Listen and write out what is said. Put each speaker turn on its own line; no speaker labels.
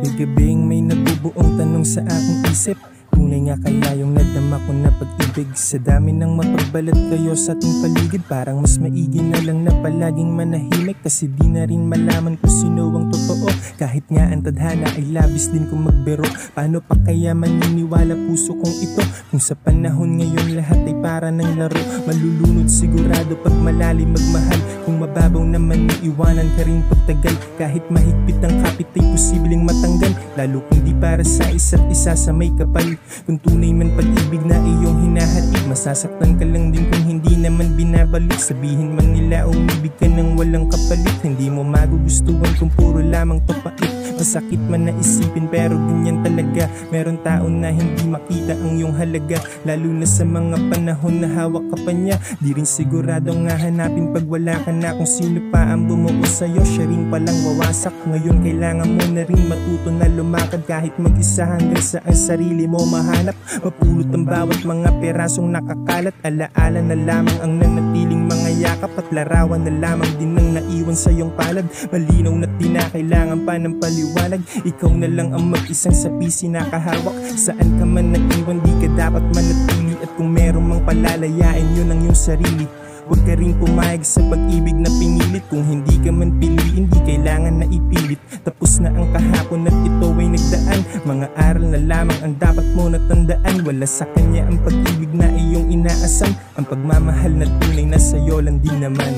Gabi-gabing may nabubuong tanong sa aking isip. Tunay nga kaya yung nadama ko na pag-ibig? Sa dami ng mapagbalat kayo sa ating paligid, parang mas maigi na lang na palaging manahimik. Kasi di na rin malaman kung sino ang totoo. Kahit nga ang tadhana ay labis din kung magbiro. Paano pa kaya maniniwala puso kong ito? Kung sa panahon ngayon lahat ay para ng laro. Malulunod sigurado pag malalim magmahal. Kung mababaw naman iiwanan ka rin pagtagal. Kahit mahigpit ang kapit ay posibleng matanggal. Lalo kung di para sa isa't isa sa may kapal. Kung tunay man pag-ibig na iyong hinahatid, masasaktan ka lang din kung hindi naman binabalik. Sabihin man nila umibig ka ng walang kapalit, hindi mo magugustuhan kung puro lamang topait. Masakit man na isipin pero ganyan talaga. Meron tao na hindi makita ang iyong halaga, lalo na sa mga panahon na hawak ka pa niya. Di rin siguradong hahanapin pag wala ka na. Kung sino pa ang bumuo sa'yo, siya rin palang wawasak. Ngayon kailangan mo na rin matuto na lumakad. Kahit mag-isa hanggang sa ang sarili mo mahanap. Mapulot ang bawat mga perasong nakakalat. Alaala na lamang ang nanatiling mga yakap. At larawan na lamang din ang naiwan sa iyong palad. Malinaw na di na kailangan pa ng paliwanag. Ikaw na lang ang mag-isang sa PC nakahawak. Saan ka man naiwan, di ka dapat manatili. At kung meron mang palalayain, yun ang iyong sarili. Huwag ka rin pumayag sa pag-ibig na pinilit. Kung hindi ka man piliin, di kailangan na ipilit. Tapos na ang kahapon at ito ay nagdaan. Mga aral na lamang ang dapat mo natandaan. Wala sa kanya ang pag-ibig na iyong inaasam. Ang pagmamahal na tunay na sa'yo lang din naman.